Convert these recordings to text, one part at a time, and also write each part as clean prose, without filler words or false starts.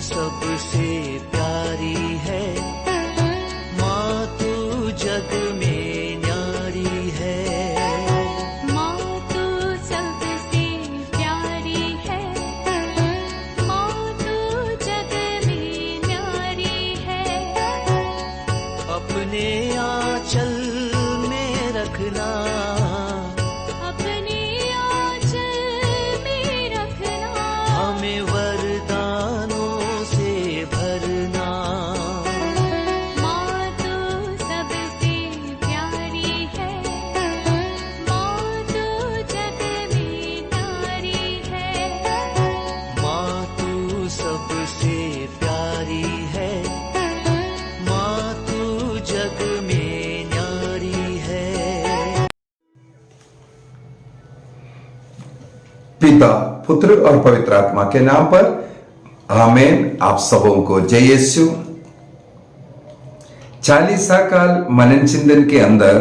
सबसे प्यारी है, माँ तू जग में न्यारी है। माँ तू सबसे प्यारी है, माँ तू जग में न्यारी है। अपने आंचल में रखना, अपने आंचल में रखना, हमें वरदानों से भरना। माँ तू सबसे प्यारी है, माँ तू जग में न्यारी है। माँ तू सबसे प्यारी है, माँ तू जग में न्यारी है। पिता, पुत्र और पवित्र आत्मा के नाम पर आमीन। आप सबों को जय यीशु। चालीसा काल मनन चिंतन के अंदर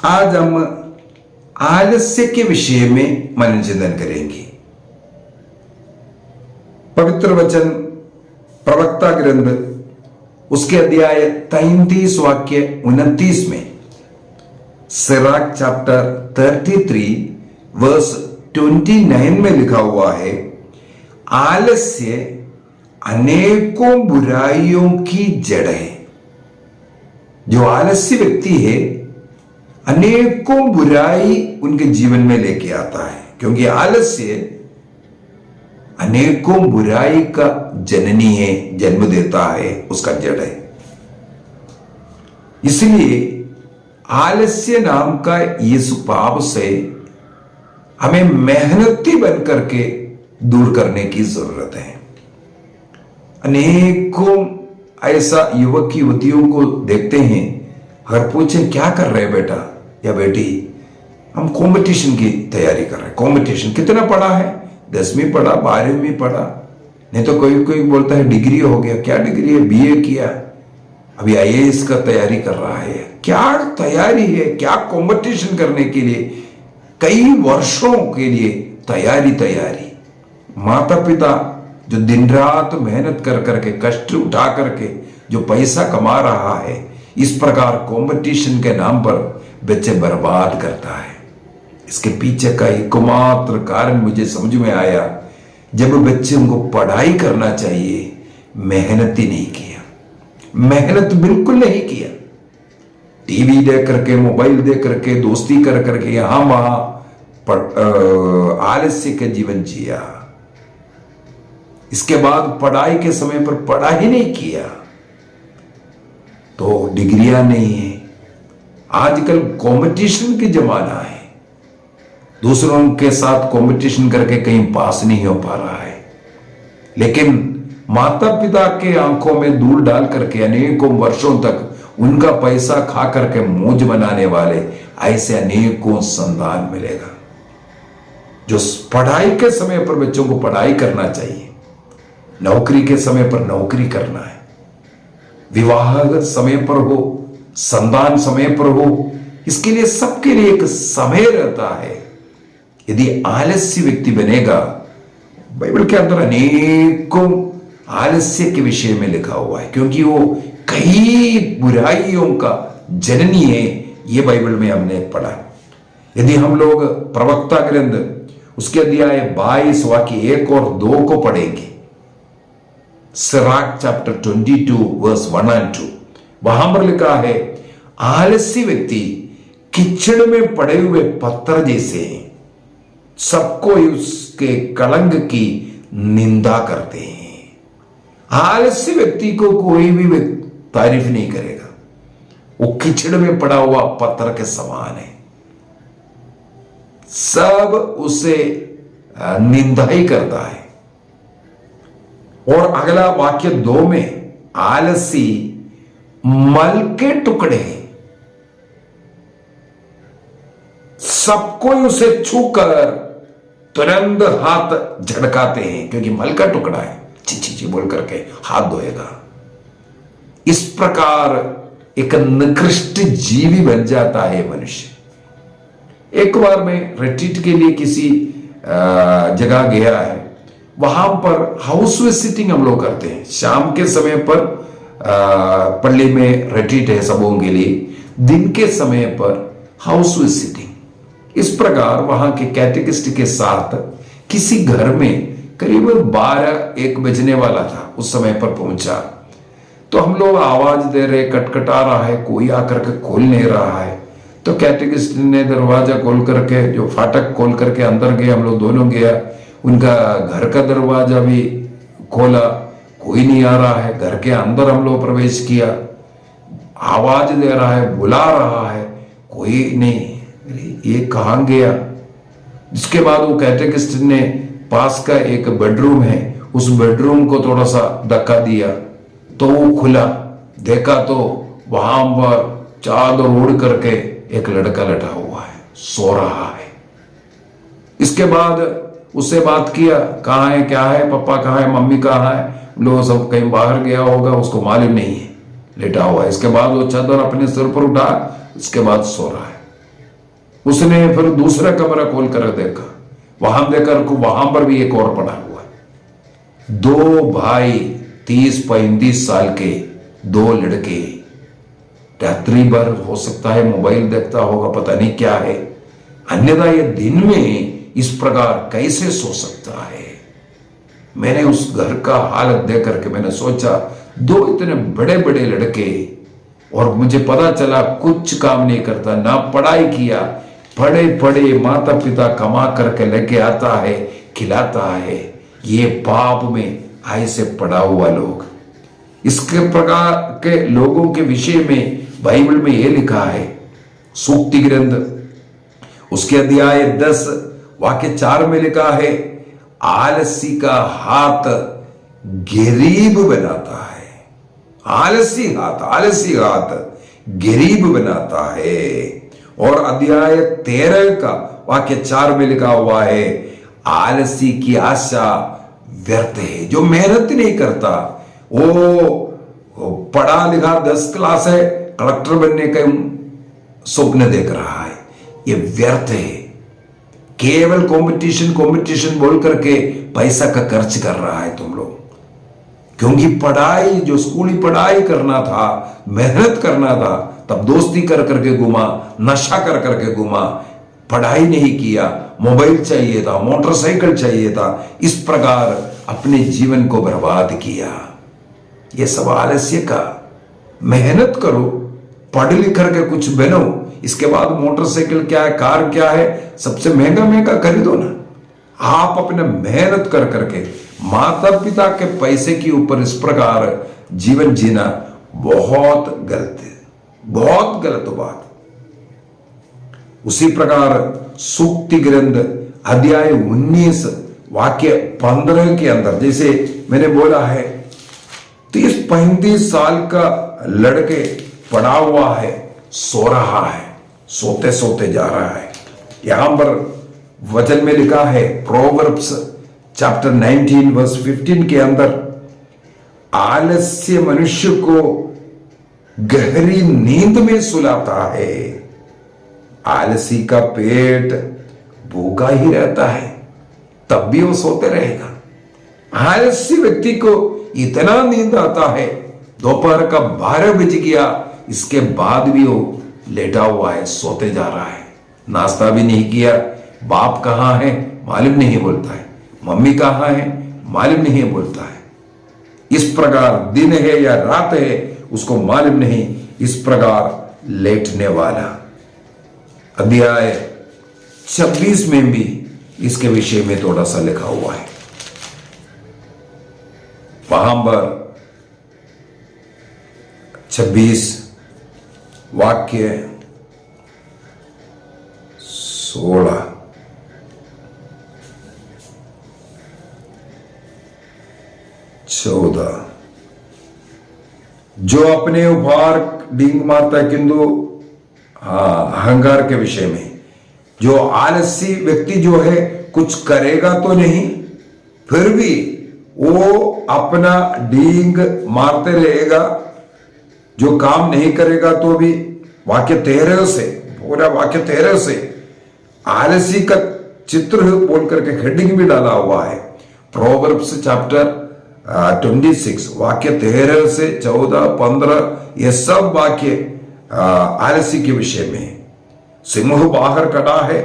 आज हम आलस्य के विषय में मनन चिंतन करेंगे। पवित्र वचन प्रवक्ता ग्रंथ उसके अध्याय 33 वाक्य 29 में, सिराक चैप्टर 33 वर्स 29 में लिखा हुआ है, आलस्य अनेकों बुराइयों की जड़ है। जो आलस्य व्यक्ति है अनेकों बुराई उनके जीवन में लेके आता है, क्योंकि आलस्य अनेकों बुराई का जननी है, जन्म देता है, उसका जड़ है। इसलिए आलस्य नाम का इस पाप से हमें मेहनती बन करके दूर करने की जरूरत है। अनेकों ऐसा युवक युवतियों को देखते हैं, अगर पूछे क्या कर रहे बेटा या बेटी, हम कंपटीशन की तैयारी कर रहे हैं। कंपटीशन कितना पढ़ा है? 10वीं पढ़ा, 12वीं पढ़ा, नहीं तो कोई कोई बोलता है डिग्री हो गया। क्या डिग्री है? बीए किया, अभी आईएएस का तैयारी कर रहा है। क्या तैयारी है? क्या कंपटीशन करने के लिए कई वर्षों के लिए तैयारी। माता पिता जो दिन रात मेहनत कर करके, कष्ट उठा करके जो पैसा कमा रहा है, इस प्रकार कंपटीशन के नाम पर बच्चे बर्बाद करता है। इसके पीछे का एकमात्र कारण मुझे समझ में आया, जब बच्चे को पढ़ाई करना चाहिए, मेहनत ही नहीं किया, मेहनत बिल्कुल नहीं किया। टीवी देख करके, मोबाइल देख करके, दोस्ती कर करके, यहां वहां आलस्य का जीवन जिया। इसके बाद पढ़ाई के समय पर पढ़ाई नहीं किया तो डिग्रियां नहीं है। आजकल कंपटीशन की जमाना है, दूसरों के साथ कंपटीशन करके कहीं पास नहीं हो पा रहा है। लेकिन माता पिता के आंखों में धूल डाल करके अनेकों वर्षों तक उनका पैसा खा करके मौज बनाने वाले ऐसे अनेकों संतान मिलेगा। जो पढ़ाई के समय पर बच्चों को पढ़ाई करना चाहिए, नौकरी के समय पर नौकरी करना है, विवाह समय पर हो, संतान समय पर हो, इसके लिए सबके लिए एक समय रहता है। यदि आलस्य व्यक्ति बनेगा, बाइबल के अंदर अनेकों आलस्य के विषय में लिखा हुआ है, क्योंकि वो कई बुराइयों का जननी है। ये बाइबल में हमने पढ़ा। यदि हम लोग प्रवक्ता ग्रंथ उसके अध्याय 22 वाक्य 1 और 2 को पढ़ेंगे, सिराक चैप्टर 22 वर्स 1 और 2, वहां पर लिखा है, आलसी व्यक्ति कीचड़ में पड़े हुए पत्थर जैसे हैं, सबको उसके कलंक की निंदा करते हैं। आलसी व्यक्ति को कोई भी तारीफ नहीं करेगा, वो कीचड़ में पड़ा हुआ पत्थर के समान है, सब उसे निंदा ही करता है। और अगला वाक्य 2 में, आलसी मल के टुकड़े हैं, सबको उसे छूकर तुरंत हाथ झटकाते हैं, क्योंकि मल का टुकड़ा है, ची बोल करके हाथ धोएगा। इस प्रकार एक निकृष्ट जीवी बन जाता है मनुष्य। एक बार मैं रिट्रीट के लिए किसी जगह गया है, वहां पर हाउस विजिटिंग हम लोग करते हैं। शाम के समय पर पल्ली में रिट्रीट है सबों के लिए, दिन के समय पर हाउस विजिटिंग। इस प्रकार वहां के कैटेकिस्ट के साथ किसी घर में करीब 12-1 बजने वाला था, उस समय पर पहुंचा। तो हम लोग आवाज दे रहे, कटकटा रहा है, कोई आकर के खोल नहीं रहा है। तो कैटेकिस्ट ने दरवाजा खोल करके, जो फाटक खोल करके अंदर गए, हम लोग दोनों गया। उनका घर का दरवाजा भी खोला, कोई नहीं आ रहा है। घर के अंदर हम लोग प्रवेश किया, आवाज दे रहा है, बुला रहा है, कोई नहीं। ये कहाँ गया? जिसके बाद वो कैटेकिस्ट ने पास का एक बेडरूम है, उस बेडरूम को थोड़ा सा धक्का दिया तो वो खुला। देखा तो वहां पर चादर ओढ़ करके एक लड़का लेटा हुआ है, सो रहा है। इसके बाद उससे बात किया, कहाँ है, क्या है, पापा कहाँ है, मम्मी कहाँ है? लोग सब कहीं बाहर गया होगा, उसको मालूम नहीं है, लेटा हुआ है। इसके बाद वो चादर अपने सिर पर उठा, इसके बाद सो रहा है। उसने फिर दूसरा कमरा खोल कर देखा, वहां देखकर वहां पर भी एक और पड़ा हुआ है। 2 भाई 30-35 साल के, 2 लड़के। रात्रि भर हो सकता है मोबाइल देखता होगा, पता नहीं क्या है, अन्यथा ये दिन में इस प्रकार कैसे सो सकता है? मैंने उस घर का हालत देख करके मैंने सोचा, 2 इतने बड़े बड़े लड़के, और मुझे पता चला कुछ काम नहीं करता, ना पढ़ाई किया, पढ़े पढ़े माता पिता कमा करके लेके आता है, खिलाता है। ये पाप में ऐसे पड़ा हुआ लोग। इसके प्रकार के लोगों के विषय में बाइबल में यह लिखा है, सूक्ति ग्रंथ उसके अध्याय 10 वाक्य 4 में लिखा है, आलसी का हाथ गरीब बनाता है। आलसी हाथ गरीब बनाता है। और अध्याय 13 का वाक्य 4 में लिखा हुआ है, आलसी की आशा व्यर्थ है। जो मेहनत नहीं करता, वो पढ़ा लिखा 10 क्लास है, कलेक्टर बनने का स्वप्न देख रहा है, ये व्यर्थ है। केवल कंपटीशन बोल करके पैसा का खर्च कर रहा है तुम लोग। क्योंकि पढ़ाई, जो स्कूली पढ़ाई करना था, मेहनत करना था, तब दोस्ती कर करके घुमा, नशा कर करके घुमा, पढ़ाई नहीं किया, मोबाइल चाहिए था, मोटरसाइकिल चाहिए था, इस प्रकार अपने जीवन को बर्बाद किया। यह सब आलस्य का। मेहनत करो, पढ़ लिख करके कुछ बनो, इसके बाद मोटरसाइकिल क्या है, कार क्या है, सबसे महंगा महंगा खरीदो ना। आप अपने मेहनत कर करके माता पिता के पैसे के ऊपर इस प्रकार जीवन जीना बहुत गलत है, बहुत गलत बात। उसी प्रकार सूक्ति ग्रंथ अध्याय 19 वाक्य 15 के अंदर, जैसे मैंने बोला है, 30-35 साल का लड़के पड़ा हुआ है, सो रहा है, सोते सोते जा रहा है। यहां पर वचन में लिखा है, प्रोवर्ब्स चैप्टर 19 वर्स 15 के अंदर, आलस्य मनुष्य को गहरी नींद में सुलाता है, आलसी का पेट भूखा ही रहता है, तब भी वो सोते रहेगा। आलसी व्यक्ति को इतना नींद आता है, दोपहर का 12 बज गया, इसके बाद भी वो लेटा हुआ है, सोते जा रहा है, नाश्ता भी नहीं किया। बाप कहाँ है मालूम नहीं बोलता है, मम्मी कहाँ है मालूम नहीं बोलता है। इस प्रकार दिन है या रात है उसको मालूम नहीं, इस प्रकार लेटने वाला। अध्याय 26 में भी इसके विषय में थोड़ा सा लिखा हुआ है। वहां पर 26 वाक्य 16, जो अपने उपहार डींग मारता है, किंतु अहंकार के विषय में, जो आलसी व्यक्ति जो है कुछ करेगा तो नहीं, फिर भी वो अपना डींग मारते रहेगा, जो काम नहीं करेगा तो भी। वाक्य 13 से, पूरा वाक्य 13 से आलसी का चित्र बोल करके हेडिंग भी डाला हुआ है। प्रोवर्ब्स चैप्टर 26 वाक्य 13 से 14, 15 ये सब वाक्य आलस्य के विषय में है। सिंह बाहर खड़ा है,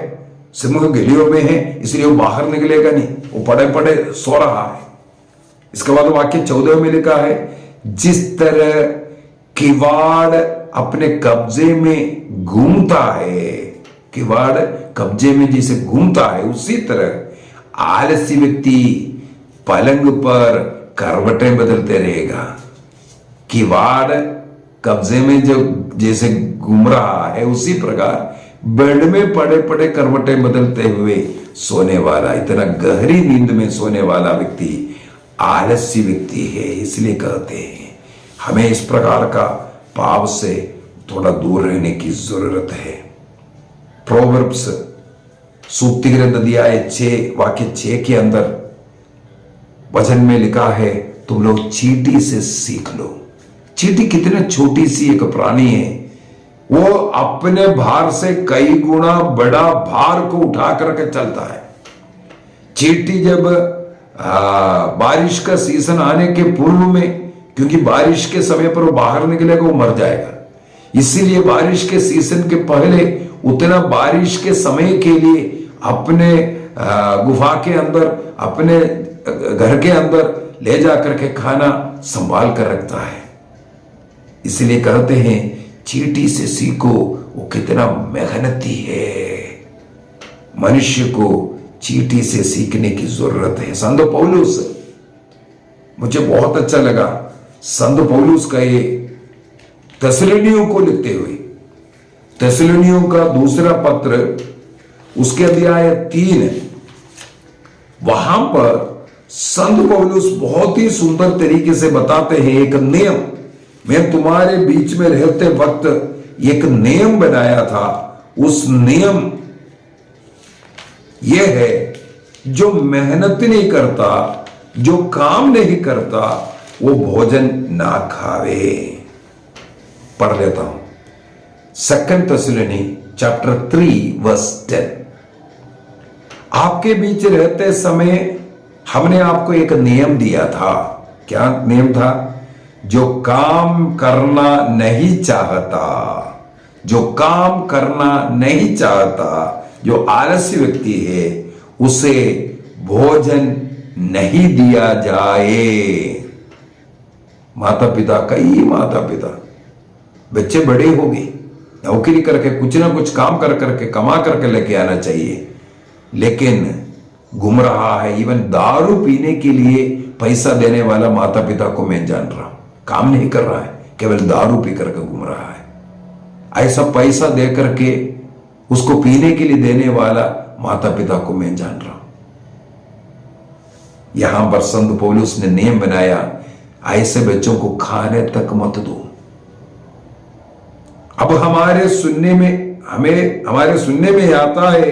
सिंह गलियों में है, इसलिए वो बाहर निकलेगा नहीं, वो पड़े पड़े सो रहा है। इसके बाद वाक्य 14 में लिखा है, जिस तरह किवाड़ अपने कब्जे में घूमता है, किवाड़ कब्जे में जैसे घूमता है, उसी तरह आलसी व्यक्ति पलंग पर करवटें बदलते रहेगा। किवाड़ कब्जे में जो जैसे घूम रहा है, उसी प्रकार बेड में पड़े पड़े करवटें बदलते हुए सोने वाला, इतना गहरी नींद में सोने वाला व्यक्ति आलसी व्यक्ति है। इसलिए कहते हैं हमें इस प्रकार का पाप से थोड़ा दूर रहने की जरूरत है। प्रोवर्ब्स सूक्ति ग्रंथ अध्याय 6 वाक्य 6 के अंदर वचन में लिखा है, तुम लोग चींटी से सीख लो। चींटी कितने छोटी सी एक प्राणी है, वो अपने भार से कई गुना बड़ा भार को उठा करके चलता है। चींटी जब बारिश का सीजन आने के पूर्व में, क्योंकि बारिश के समय पर वो बाहर निकलेगा, वो मर जाएगा, इसीलिए बारिश के सीजन के पहले उतना बारिश के समय के लिए अपने गुफा के अंदर, अपने घर के अंदर ले जाकर के खाना संभाल कर रखता है। इसलिए कहते हैं चींटी से सीखो, वो कितना मेहनती है। मनुष्य को चींटी से सीखने की जरूरत है। संत पौलुस, मुझे बहुत अच्छा लगा संत पौलुस का ये थिस्सलुनीयों को लिखते हुए, थिस्सलुनीयों का दूसरा पत्र उसके अध्याय 3, वहां पर संत पौलुस बहुत ही सुंदर तरीके से बताते हैं एक नियम। मैं तुम्हारे बीच में रहते वक्त एक नियम बनाया था, उस नियम यह है, जो मेहनत नहीं करता, जो काम नहीं करता, वो भोजन ना खावे। पढ़ लेता हूं, 2 थिस्सलुनी चैप्टर 3 वर्स 10। आपके बीच रहते समय हमने आपको एक नियम दिया था। क्या नियम था? जो काम करना नहीं चाहता, जो काम करना नहीं चाहता, जो आलसी व्यक्ति है, उसे भोजन नहीं दिया जाए। माता पिता, कई माता पिता, बच्चे बड़े हो गए, नौकरी करके कुछ ना कुछ काम कर करके कमा करके लेके आना चाहिए, लेकिन घूम रहा है। इवन दारू पीने के लिए पैसा देने वाला माता पिता को मैं जान रहा हूं, काम नहीं कर रहा है, केवल दारू पी करके घूम रहा है। ऐसा पैसा दे करके उसको पीने के लिए देने वाला माता पिता को मैं जान रहा हूं। यहां पर संत पौलुस ने नियम बनाया, ऐसे बच्चों को खाने तक मत दो। अब हमारे सुनने में आता है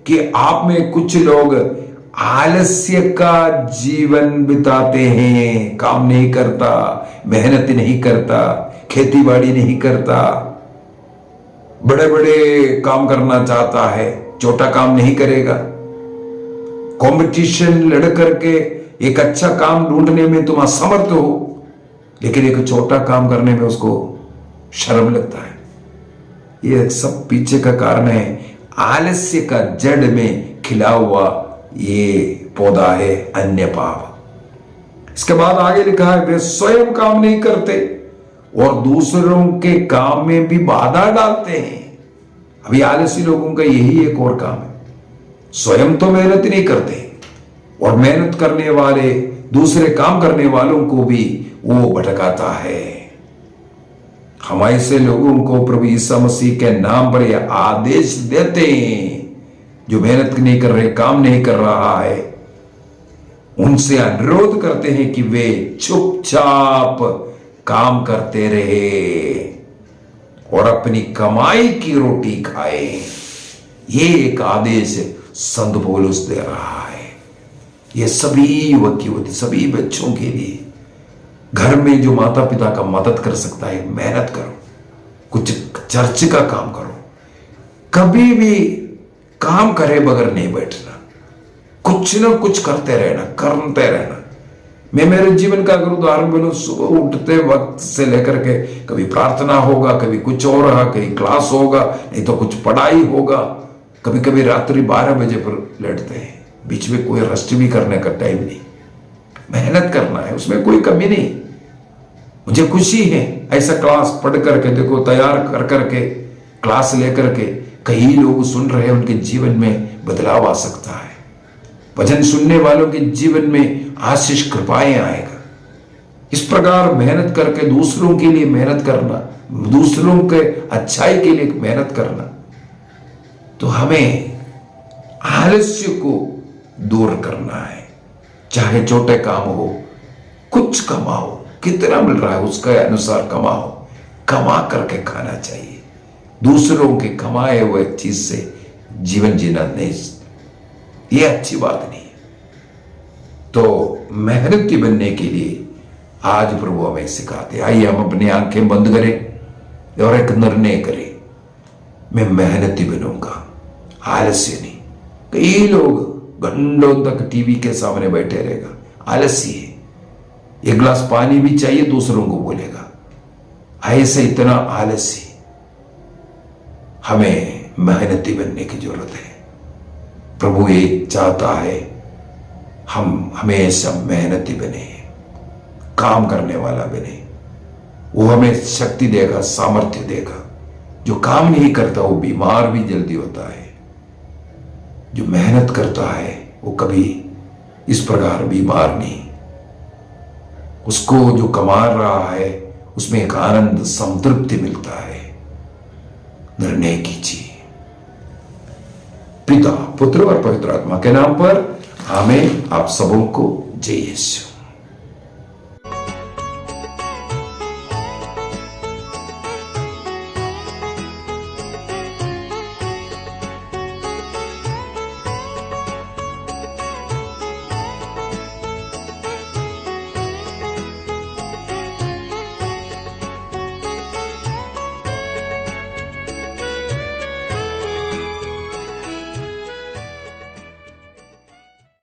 कि आप में कुछ लोग आलस्य का जीवन बिताते हैं, काम नहीं करता, मेहनत नहीं करता, खेती बाड़ी नहीं करता, बड़े बड़े काम करना चाहता है, छोटा काम नहीं करेगा। कंपटीशन लड़ करके एक अच्छा काम ढूंढने में तुम असमर्थ हो, लेकिन एक छोटा काम करने में उसको शर्म लगता है। ये सब पीछे का कारण है आलस्य का जड़ में खिला हुआ ये पौधा है अन्य पाप। इसके बाद आगे लिखा है, वे स्वयं काम नहीं करते और दूसरों के काम में भी बाधा डालते हैं। अभी आलसी लोगों का यही एक और काम है, स्वयं तो मेहनत नहीं करते और मेहनत करने वाले दूसरे काम करने वालों को भी वो भटकाता है। हम ऐसे लोगों को प्रभु यीशु मसीह के नाम पर यह आदेश देते हैं, जो मेहनत नहीं कर रहे, काम नहीं कर रहा है, उनसे अनुरोध करते हैं कि वे चुपचाप काम करते रहे और अपनी कमाई की रोटी खाए। ये एक आदेश संत पौलुस दे रहा है। ये सभी युवक युवती, सभी बच्चों के लिए, घर में जो माता पिता का मदद कर सकता है, मेहनत करो, कुछ चर्च का काम करो, कभी भी काम करे बगैर नहीं बैठना, कुछ ना कुछ करते रहना। मैं मेरे जीवन का अगर उदाहरण बोलूं, सुबह उठते वक्त से लेकर के कभी प्रार्थना होगा, कभी कुछ और रहा, कहीं क्लास होगा, नहीं तो कुछ पढ़ाई होगा, कभी कभी रात्रि 12 बजे पर लेटते हैं, बीच में कोई रेस्ट भी करने का टाइम नहीं। मेहनत करना है, उसमें कोई कमी नहीं। मुझे खुशी है ऐसा क्लास पढ़ करके, देखो तैयार कर करके क्लास लेकर के कई लोग सुन रहे हैं, उनके जीवन में बदलाव आ सकता है। वचन सुनने वालों के जीवन में आशीष कृपाएं आएगा। इस प्रकार मेहनत करके दूसरों के लिए मेहनत करना, दूसरों के अच्छाई के लिए मेहनत करना, तो हमें आलस्य को दूर करना है। चाहे छोटे काम हो, कुछ कमाओ, कितना मिल रहा है उसके अनुसार कमाओ, कमा करके खाना चाहिए। दूसरों के कमाए हुए चीज से जीवन जीना नहीं, ये अच्छी बात नहीं। तो मेहनती बनने के लिए आज प्रभु हमें सिखाते। आइए हम अपनी आंखें बंद करें और एक निर्णय करें, मैं मेहनती बनूंगा, आलस्य नहीं। कई लोग घंटों तक टीवी के सामने बैठे रहेगा, आलसी है। एक गिलास पानी भी चाहिए दूसरों को बोलेगा, ऐसे इतना आलसी। हमें मेहनती बनने की जरूरत है। प्रभु एक चाहता है हम हमेशा मेहनती बने, काम करने वाला बने। वो हमें शक्ति देगा, सामर्थ्य देगा। जो काम नहीं करता वो बीमार भी जल्दी होता है। जो मेहनत करता है वो कभी इस प्रकार बीमार नहीं। उसको जो कमा रहा है उसमें एक आनंद, संतृप्ति मिलता है। निर्णय कीजिए। पिता, पुत्र और पवित्र आत्मा के नाम पर आमीन। आप सबों को जय यीशु।